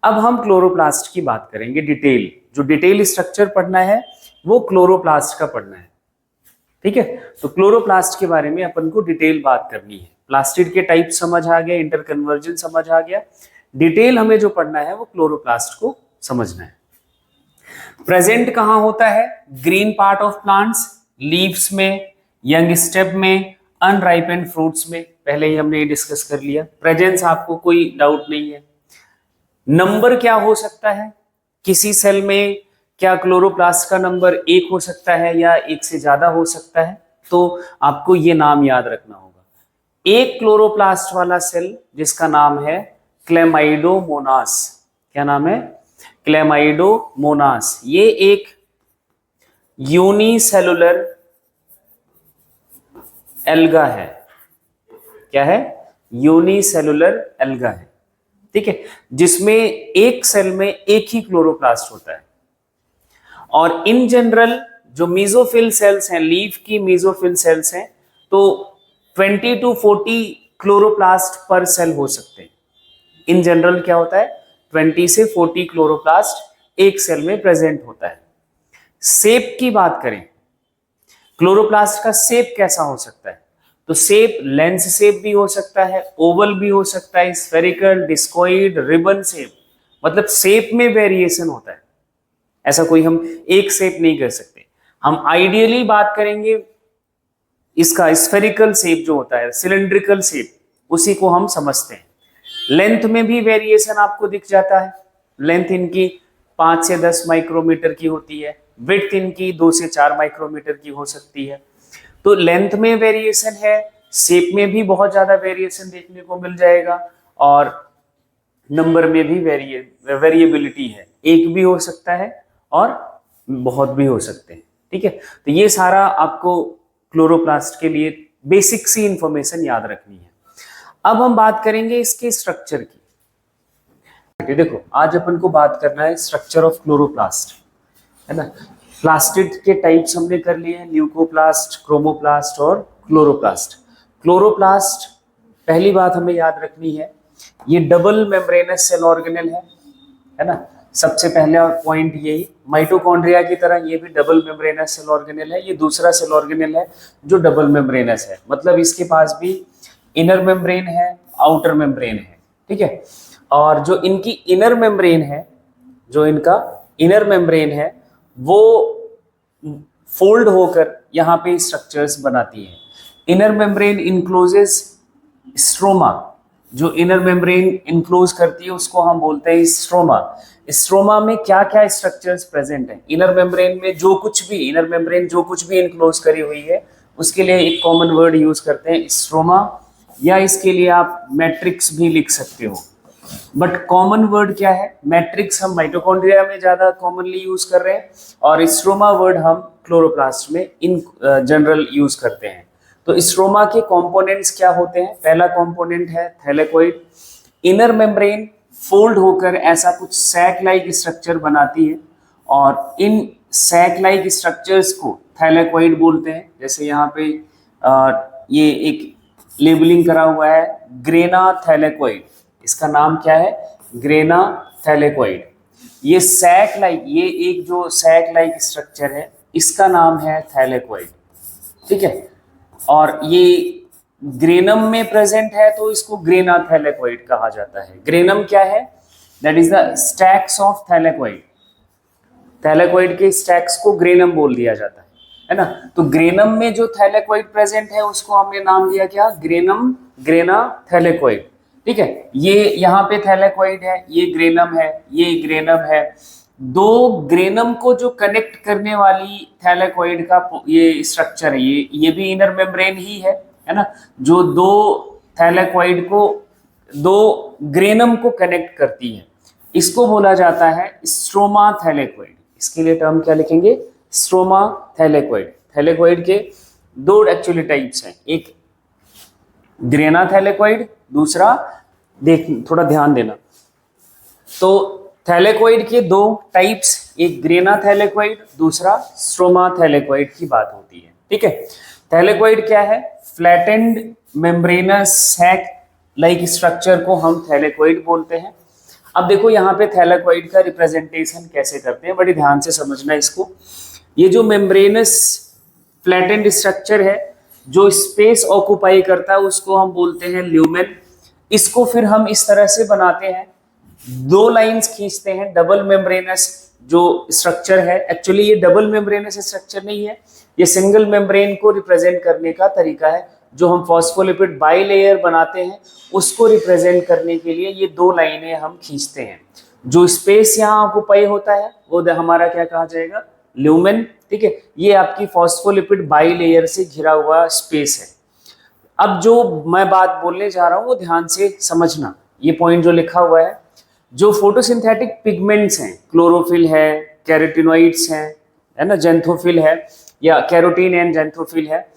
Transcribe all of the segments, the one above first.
अब हम क्लोरोप्लास्ट की बात करेंगे। डिटेल, जो डिटेल स्ट्रक्चर पढ़ना है वो क्लोरोप्लास्ट का पढ़ना है, ठीक है। तो क्लोरोप्लास्ट के बारे में अपन को डिटेल बात करनी है। प्लास्टिड के टाइप समझ आ गया, इंटरकन्वर्जन समझ आ गया, डिटेल हमें जो पढ़ना है वो क्लोरोप्लास्ट को समझना है। प्रेजेंट कहां होता है? Green part of plants, leaves में, यंग स्टेप में, अनराइपेंड फ्रूट्स में। पहले ही हमने डिस्कस कर लिया। प्रेजेंस आपको कोई डाउट नहीं है। नंबर क्या हो सकता है किसी सेल में? क्या क्लोरोप्लास्ट का नंबर 1 हो सकता है या 1 से ज्यादा हो सकता है? तो आपको ये नाम याद रखना होगा। एक क्लोरोप्लास्ट वाला सेल जिसका नाम है क्लेमाइडोमोनास। क्या नाम है? क्लेमाइडोमोनास। ये एक यूनिसेलुलर एल्गा है। क्या है? यूनिसेलुलर एल्गा है, ठीक है, जिसमें एक सेल में एक ही क्लोरोप्लास्ट होता है। और इन जनरल जो मीजोफिल सेल्स हैं, लीफ की मीजोफिल सेल्स हैं, तो 20 to 40 क्लोरोप्लास्ट पर सेल हो सकते हैं। इन जनरल क्या होता है? 20 से 40 क्लोरोप्लास्ट एक सेल में प्रेजेंट होता है। शेप की बात करें, क्लोरोप्लास्ट का शेप कैसा हो सकता है? तो शेप लेंस शेप भी हो सकता है, ओवल भी हो सकता है, स्फेरिकल, डिस्कोइड, रिबन शेप, मतलब शेप में वेरिएशन होता है। ऐसा कोई हम एक शेप नहीं कर सकते। हम आइडियली बात करेंगे इसका स्फेरिकल शेप जो होता है, सिलेंड्रिकल शेप, उसी को हम समझते हैं। लेंथ में भी वेरिएशन आपको दिख जाता है। लेंथ इनकी 5 से 10 माइक्रोमीटर की होती है, विड्थ इनकी 2 से 4 माइक्रोमीटर की हो सकती है। तो लेंथ में वेरिएशन है, शेप में भी बहुत ज्यादा वेरिएशन देखने को मिल जाएगा, और नंबर में भी वेरिएबिलिटी है। एक भी हो सकता है और बहुत भी हो सकते हैं, ठीक है। तो ये सारा आपको क्लोरोप्लास्ट के लिए बेसिक सी इंफॉर्मेशन याद रखनी है। अब हम बात करेंगे इसके स्ट्रक्चर की। देखो, आज अपन को बात करना है स्ट्रक्चर ऑफ क्लोरोप्लास्ट, है ना। प्लास्टिड के टाइप्स हमने कर लिए हैं, ल्यूकोप्लास्ट, क्रोमोप्लास्ट और क्लोरोप्लास्ट। क्लोरोप्लास्ट, पहली बात हमें याद रखनी है, ये डबल मेम्ब्रेनस सेल ऑर्गेनेल है ना। सबसे पहला पॉइंट यही, माइटोकॉन्ड्रिया की तरह ये भी डबल मेम्ब्रेनस सेल ऑर्गेनेल है। ये दूसरा सेल ऑर्गेनेल है जो डबल मेम्ब्रेनस है, मतलब इसके पास भी इनर मेम्ब्रेन है, आउटर मेम्ब्रेन है, ठीक है। और जो इनकी इनर मेम्ब्रेन है, जो इनका इनर मेम्ब्रेन है, वो फोल्ड होकर यहाँ पे स्ट्रक्चर्स बनाती है। Inner membrane encloses stroma. जो इनर मेम्ब्रेन इनक्लोज करती है उसको हम बोलते हैं स्ट्रोमा। स्ट्रोमा में क्या क्या स्ट्रक्चर्स प्रेजेंट हैं? इनर मेम्ब्रेन में जो कुछ भी, इनर मेम्ब्रेन जो कुछ भी इनक्लोज करी हुई है उसके लिए एक कॉमन वर्ड यूज करते हैं स्ट्रोमा, या इसके लिए आप मैट्रिक्स भी लिख सकते हो। बट कॉमन वर्ड क्या है? मैट्रिक्स हम माइटोकॉन्ड्रिया में ज्यादा कॉमनली यूज कर रहे हैं, और स्ट्रोमा वर्ड हम क्लोरोप्लास्ट में इन जनरल यूज करते हैं। तो स्ट्रोमा के कंपोनेंट्स क्या होते हैं? पहला कंपोनेंट है थैलेकोइड। इनर मेम्ब्रेन फोल्ड होकर ऐसा कुछ सैक लाइक स्ट्रक्चर बनाती है, और इन सैक लाइक स्ट्रक्चर्स को थैलेकोइड बोलते हैं। जैसे यहाँ पे ये एक लेबलिंग करा हुआ है, ग्रेना थैलेकोइड। इसका नाम क्या है? ग्रेना थैलेकोइड। ये सैक लाइक, ये एक जो सैक लाइक स्ट्रक्चर है इसका नाम है थैलेकोइड, ठीक है। और ये ग्रेनम में प्रेजेंट है तो इसको ग्रेना थैलेकोइड कहा जाता है। ग्रेनम क्या है? That is the stacks of thylakoid. Thylakoid के स्टैक्स को ग्रेनम बोल दिया जाता है ना। तो ग्रेनम में जो थैलेकोइड प्रेजेंट है उसको हमने नाम दिया क्या? ग्रेनम, ग्रेना थैलेकोइड, ठीक है। ये यहाँ पे थैलेकोइड है, ये ग्रेनम है, ये ग्रेनम है। दो ग्रेनम को जो कनेक्ट करने वाली थैलेकोइड का ये स्ट्रक्चर है, ये भी इनर मेम्ब्रेन ही है ना, जो दो थैलेकोइड को, दो ग्रेनम को कनेक्ट करती है, इसको बोला जाता है स्ट्रोमा थैलेकोइड। इसके लिए टर्म क्या लिखेंगे? स्ट्रोमा थैलेकोइड। थैलेकोइड के दो एक्चुअली टाइप्स हैं, एक ग्रेना थैलेकोइड, दूसरा थोड़ा ध्यान देना। तो थैलेकोइड के दो टाइप्स, एक ग्रेना थैलेकोइड, दूसरा स्ट्रोमा थैलेकोइड की बात होती है, ठीक है। थैलेकोइड क्या है? Flattened membranous sac like structure को हम थैलेकोइड बोलते हैं। अब देखो यहाँ पे थैलेकॉइड का रिप्रेजेंटेशन कैसे करते हैं, बड़ी ध्यान से समझना इसको। ये जो मेम्ब्रेनस फ्लैटेंड स्ट्रक्चर है जो स्पेस ऑक्युपाई करता है उसको हम बोलते हैं ल्यूमेन। इसको फिर हम इस तरह से बनाते हैं, दो लाइंस खींचते हैं, डबल मेम्ब्रेनस जो स्ट्रक्चर है। एक्चुअली ये डबल मेम्ब्रेनस स्ट्रक्चर नहीं है, ये सिंगल मेम्ब्रेन को रिप्रेजेंट करने का तरीका है। जो हम फॉस्फोलिपिड बाइलेयर बनाते हैं उसको रिप्रेजेंट करने के लिए ये दो लाइनें हम खींचते हैं। जो स्पेस यहाँ ऑक्युपाई होता है वो हमारा क्या कहा जाएगा, ल्यूमेन। ठीक है, ये आपकी फॉस्फोलिपिड बाइलेयर से घिरा हुआ स्पेस है। अब जो मैं बात बोलने जा रहा हूँ वो ध्यान से समझना, ये पॉइंट जो लिखा हुआ है, जो फोटोसिंथेटिक पिगमेंट्स हैं, क्लोरोफिल है, कैरोटिनॉइड्स हैं, है ना, जेंथोफिल है, या कैरोटीन एंड जेंथोफिल है,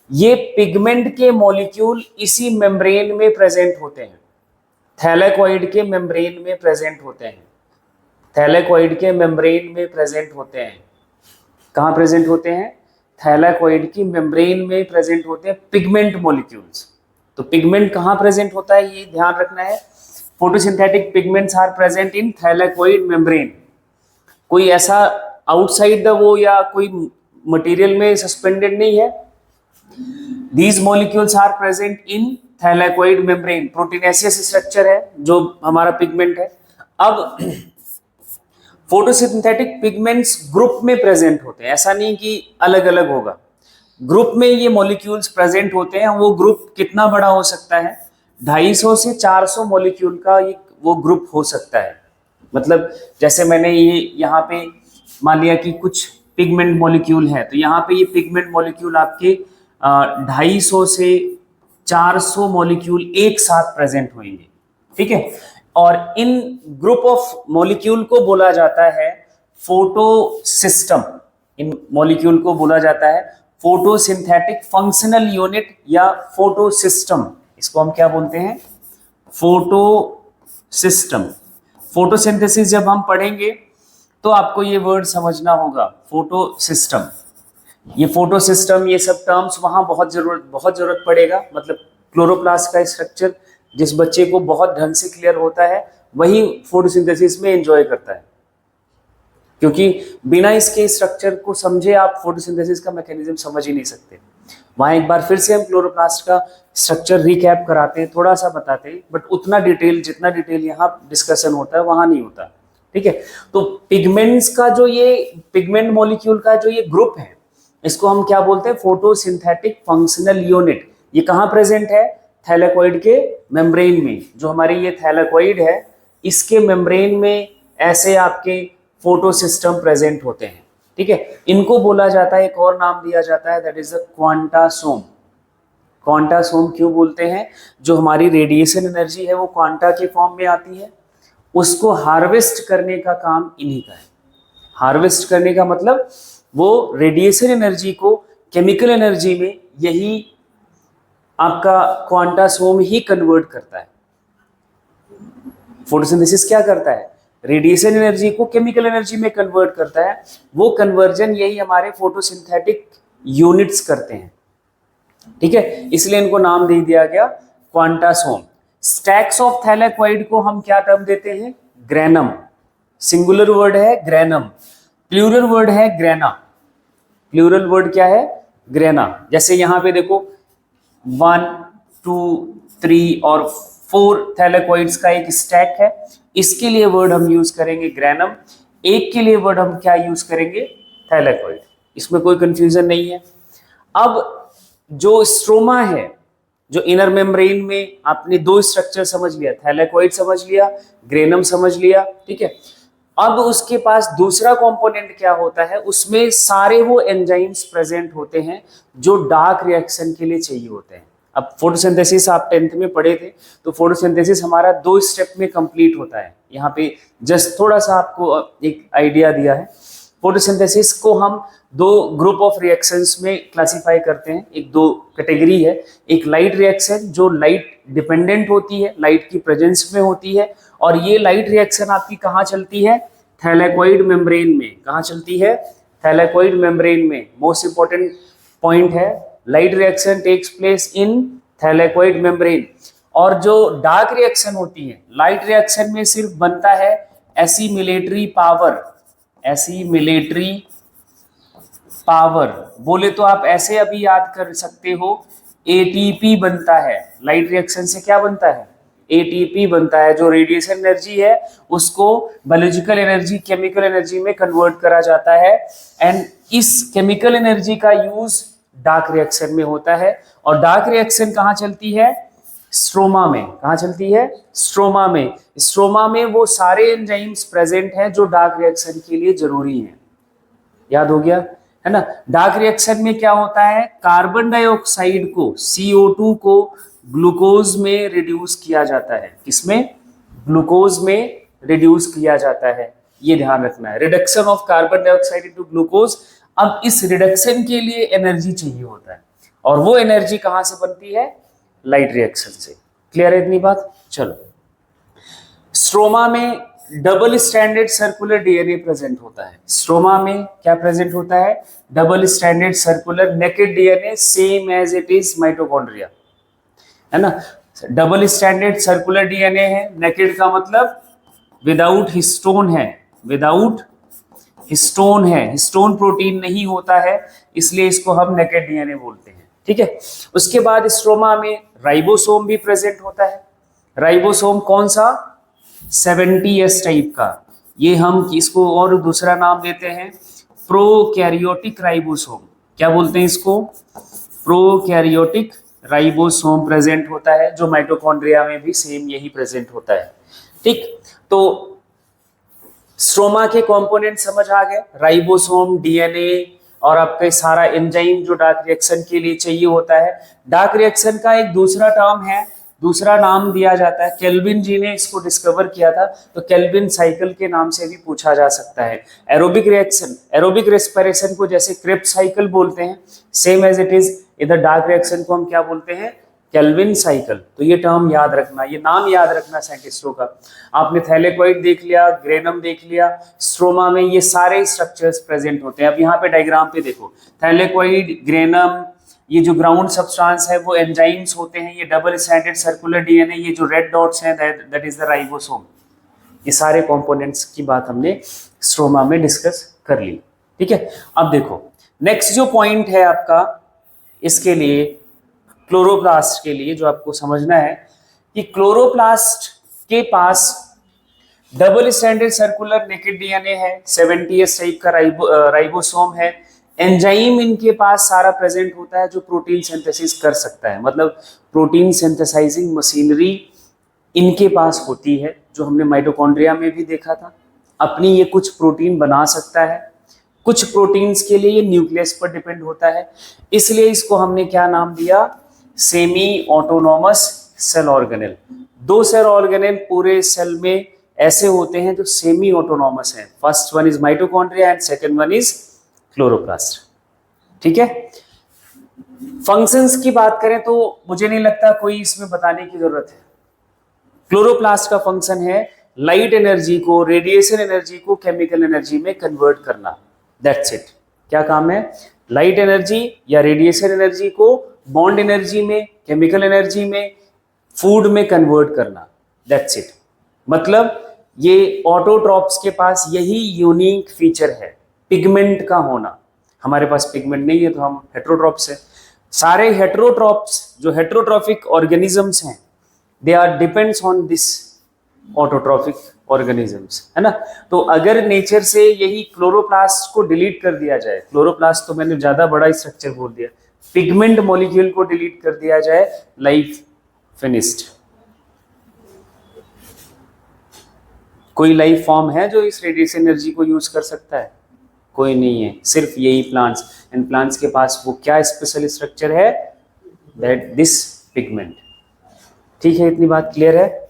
ये पिगमेंट के मॉलिक्यूल इसी मेम्ब्रेन में प्रेजेंट होते हैं, थैलेकॉइड के मेम्ब्रेन में प्रेजेंट होते हैं, थैलेकॉइड के मेम्ब्रेन में प्रेजेंट होते हैं। कहाँ प्रेजेंट होते हैं, थैलेकॉइड की मेम्ब्रेन में प्रेजेंट होते हैं पिगमेंट मॉलिक्यूल्स। तो पिगमेंट कहाँ प्रेजेंट होता है ये ध्यान रखना है, photosynthetic pigments are present in thylakoid membrane. कोई ऐसा आउटसाइड द वो या कोई मटेरियल में सस्पेंडेड नहीं है। These molecules are present in thylakoid membrane, proteinaceous structure है जो हमारा पिगमेंट है। अब फोटोसिंथेटिक पिगमेंट्स ग्रुप में प्रेजेंट होते हैं, ऐसा नहीं कि अलग अलग होगा, ग्रुप में ये मॉलिक्यूल्स प्रेजेंट होते हैं। वो ग्रुप कितना बड़ा हो सकता है, 250 से 400 मॉलिक्यूल का ये वो ग्रुप हो सकता है। मतलब जैसे मैंने ये यहाँ पे मान लिया कि कुछ पिगमेंट मॉलिक्यूल है, तो यहाँ पे ये पिगमेंट मॉलिक्यूल आपके 250 से 400 मॉलिक्यूल एक साथ प्रेजेंट होंगे। ठीक है, और इन ग्रुप ऑफ मॉलिक्यूल को बोला जाता है फोटोसिस्टम। इन मॉलिक्यूल को बोला जाता है फोटोसिंथेटिक फंक्शनल यूनिट या फोटोसिस्टम। इसको हम क्या बोलते हैं, फोटोसिस्टम। फोटोसिंथेसिस जब हम पढ़ेंगे तो आपको ये वर्ड समझना होगा, फोटोसिस्टम। ये फोटोसिस्टम, ये सब टर्म्स वहाँ बहुत जरूरत पड़ेगा। मतलब क्लोरोप्लास्ट का स्ट्रक्चर जिस बच्चे को बहुत ढंग से क्लियर होता है वही फोटोसिंथेसिस में एंजॉय करता है, क्योंकि बिना इसके स्ट्रक्चर को समझे आप फोटोसिंथेसिस का मैकेनिज्म समझ ही नहीं सकते। वहाँ एक बार फिर से हम क्लोरोप्लास्ट का स्ट्रक्चर रिकैप कराते हैं, थोड़ा सा बताते हैं, बट उतना डिटेल जितना डिटेल यहाँ डिस्कशन होता है वहाँ नहीं होता। ठीक है, तो पिगमेंट्स का जो ये पिगमेंट मॉलिक्यूल का जो ये ग्रुप है इसको हम क्या बोलते हैं, फोटोसिंथेटिक फंक्शनल यूनिट। ये कहाँ प्रेजेंट है, थैलेकॉइड के मेम्ब्रेन में। जो हमारी ये थैलेकॉइड है इसके मेम्ब्रेन में ऐसे आपके फोटोसिस्टम प्रेजेंट होते हैं। ठीक है, इनको बोला जाता है, एक और नाम दिया जाता है, that is the quantasome. Quantasome क्यों बोलते हैं, जो हमारी रेडिएशन एनर्जी है वो क्वांटा के फॉर्म में आती है, उसको हार्वेस्ट करने का काम इन्हीं का है। हार्वेस्ट करने का मतलब वो रेडिएशन एनर्जी को केमिकल एनर्जी में यही आपका क्वांटासोम ही कन्वर्ट करता है। फोटोसिंथेसिस क्या करता है, रेडिएशन एनर्जी को केमिकल एनर्जी में कन्वर्ट करता है। वो कन्वर्जन यही हमारे फोटोसिंथेटिक यूनिट्स करते हैं। ठीक है, इसलिए इनको नाम दे दिया गया क्वांटासोम। स्टैक्स ऑफ थैलेकॉइड को हम क्या टर्म देते हैं, ग्रेनम। सिंगुलर वर्ड है ग्रेनम, प्लूरल वर्ड है ग्रेना। प्लूरल वर्ड क्या है, ग्रेना। जैसे यहाँ पे देखो 1, 2, 3 और 4 थैलेकॉइड्स का एक स्टैक है, इसके लिए वर्ड हम यूज करेंगे ग्रेनम। एक के लिए वर्ड हम क्या यूज करेंगे, थैलेकॉइड। इसमें कोई कंफ्यूजन नहीं है। अब जो स्ट्रोमा है, जो इनर मेम्ब्रेन में आपने दो स्ट्रक्चर समझ लिया, थैलेकॉइड समझ लिया, ग्रेनम समझ लिया। ठीक है, अब उसके पास दूसरा कंपोनेंट क्या होता है, उसमें सारे वो एंजाइम्स प्रेजेंट होते हैं जो डार्क रिएक्शन के लिए चाहिए होते हैं। अब फोटोसिंथेसिस आप 10th में पढ़े थे, तो फोटोसिंथेसिस हमारा 2 स्टेप में कंप्लीट होता है। यहाँ पे जस्ट थोड़ा सा आपको एक आइडिया दिया है। फोटोसिंथेसिस को हम 2 ग्रुप ऑफ रिएक्शंस में क्लासिफाई करते हैं। एक 2 कैटेगरी है, एक लाइट रिएक्शन जो लाइट डिपेंडेंट होती है, लाइट की प्रेजेंस में होती है, और ये लाइट रिएक्शन आपकी कहाँ चलती है, थैलेकॉइड मेम्ब्रेन में। कहाँ चलती है, थैलेकॉइड मेम्ब्रेन में। मोस्ट इंपॉर्टेंट पॉइंट है, light reaction takes place in thylakoid membrane. और जो डार्क रिएक्शन होती है, लाइट रिएक्शन में सिर्फ बनता है एसिमिलेटरी पावर। एसिमिलेटरी पावर बोले तो आप ऐसे अभी याद कर सकते हो, एटीपी बनता है। लाइट रिएक्शन से क्या बनता है? एटीपी बनता है। जो रेडिएशन एनर्जी है उसको बायोलॉजिकल एनर्जी, केमिकल एनर्जी में कन्वर्ट करा जाता है। एंड इस केमिकल एनर्जी का यूज डार्क रिएक्शन में होता है। और डार्क रिएक्शन कहाँ चलती है? स्ट्रोमा में। कहाँ चलती है? स्ट्रोमा में। स्ट्रोमा में वो सारे एंजाइम्स प्रेजेंट हैं जो डार्क रिएक्शन के लिए जरूरी हैं। याद हो गया है ना? डार्क रिएक्शन में क्या होता है? कार्बन डाइऑक्साइड को, CO2 को ग्लूकोज में रिड्यूस किया जाता है। किसमें? ग्लूकोज में रिड्यूस किया जाता है। ये ध्यान रखना है, reduction of carbon dioxide into glucose. अब इस रिडक्शन के लिए एनर्जी चाहिए होता है, और वो एनर्जी कहां से बनती है? लाइट रिएक्शन से। क्लियर है इतनी बात? चलो, स्ट्रोमा में double stranded circular DNA present होता है। स्ट्रोमा में क्या प्रेजेंट होता है? Double stranded circular naked DNA, same as it is mitochondria, है ना? डबल स्ट्रैंडेड सर्कुलर डीएनए है। नेकेड का मतलब विदाउट हिस्टोन है, विदाउट हिस्टोन है, हिस्टोन प्रोटीन नहीं होता है, इसलिए इसको हम नेकेड डीएनए बोलते हैं। ठीक है। उसके बाद स्ट्रोमा में राइबोसोम भी प्रेजेंट होता है। राइबोसोम कौन सा? 70S टाइप का। ये हम इसको और दूसरा नाम देते हैं प्रोकैरियोटिक राइबोसोम। क्या बोलते हैं इसको? प्रोकैरियोटिक राइबोसोम प्रेजेंट होता है, जो माइटोकॉन्ड्रिया में भी सेम यही प्रेजेंट होता है। ठीक, तो स्ट्रोमा के कंपोनेंट समझ आ गए, राइबोसोम, डीएनए और आपके सारा एंजाइम जो डार्क रिएक्शन के लिए चाहिए होता है। डार्क रिएक्शन का एक दूसरा टर्म है, दूसरा नाम दिया जाता है, केल्विन जी ने इसको डिस्कवर किया था, तो केल्विन साइकिल के नाम से भी पूछा जा सकता है। एरोबिक रिएक्शन, एरोबिक रेस्पिरेशन को जैसे क्रेब्स साइकिल बोलते हैं, सेम एज इट इज इधर डार्क रिएक्शन को हम क्या बोलते हैं? Calvin cycle. तो ये टर्म याद रखना, ये नाम याद रखना साइंटिस्टों का। आपने थैलेकॉइड देख लिया, ग्रेनम देख लिया, स्ट्रोमा में ये सारे स्ट्रक्चर्स प्रेजेंट होते हैं। अब यहाँ पे डायग्राम पे देखो, थैलेकॉइड, ग्रेनम, ये जो ग्राउंड सब्सटेंस है वो एंजाइम्स होते हैं। ये डबल स्ट्रैंडेड सर्कुलर डीएनए, ये जो रेड डॉट्स हैं दैट इज द राइबोसोम। ये सारे कंपोनेंट्स की बात हमने स्ट्रोमा में डिस्कस कर ली। ठीक है। अब देखो नेक्स्ट जो पॉइंट है आपका, इसके लिए क्लोरोप्लास्ट के लिए जो आपको समझना है कि क्लोरोप्लास्ट के पास double stranded circular naked DNA है, 70S टाइप का राइबोसोम है, एंजाइम इनके पास सारा प्रेजेंट होता है जो प्रोटीन सिंथेसिस कर सकता है, मतलब प्रोटीन सिंथेसाइजिंग मशीनरी इनके पास होती है, जो हमने माइटोकॉन्ड्रिया में भी देखा था। अपनी ये कुछ प्रोटीन बना सकता है, कुछ प्रोटीन्स के लिए ये न्यूक्लियस पर डिपेंड होता है, इसलिए इसको हमने क्या नाम दिया? Semi autonomous cell organelle. दो सेल ऑर्गेनेल पूरे सेल में ऐसे होते हैं जो सेमी ऑटोनॉमस हैं। First one is mitochondria and second one is chloroplast. ठीक है। फंक्शंस की बात करें तो मुझे नहीं लगता कोई इसमें बताने की जरूरत है। क्लोरोप्लास्ट का फंक्शन है लाइट एनर्जी को, रेडिएशन एनर्जी को केमिकल एनर्जी में कन्वर्ट करना। That's it. क्या काम है? लाइट एनर्जी या रेडिएशन एनर्जी को बॉन्ड एनर्जी में, केमिकल एनर्जी में, फूड में कन्वर्ट करना। That's it. मतलब ये ऑटोट्रॉप्स के पास यही यूनिक फीचर है, पिगमेंट का होना। हमारे पास पिगमेंट नहीं है तो हम हेट्रोट्रॉप्स हैं। सारे हेट्रोट्रॉप्स जो हेट्रोट्रॉफिक ऑर्गेनिजम्स हैं, they are depends on this autotrophic organisms, है ना। तो अगर नेचर से यही क्लोरोप्लास्ट को डिलीट कर दिया जाए, क्लोरोप्लास्ट तो मैंने ज्यादा बड़ा स्ट्रक्चर बोल दिया, पिगमेंट मॉलिक्यूल को डिलीट कर दिया जाए, लाइफ फिनिश्ड। कोई लाइफ फॉर्म है जो इस रेडिएशन एनर्जी को यूज कर सकता है? कोई नहीं है, सिर्फ यही प्लांट्स। एंड प्लांट्स के पास वो क्या स्पेशल स्ट्रक्चर है? That this pigment. ठीक है, इतनी बात क्लियर है?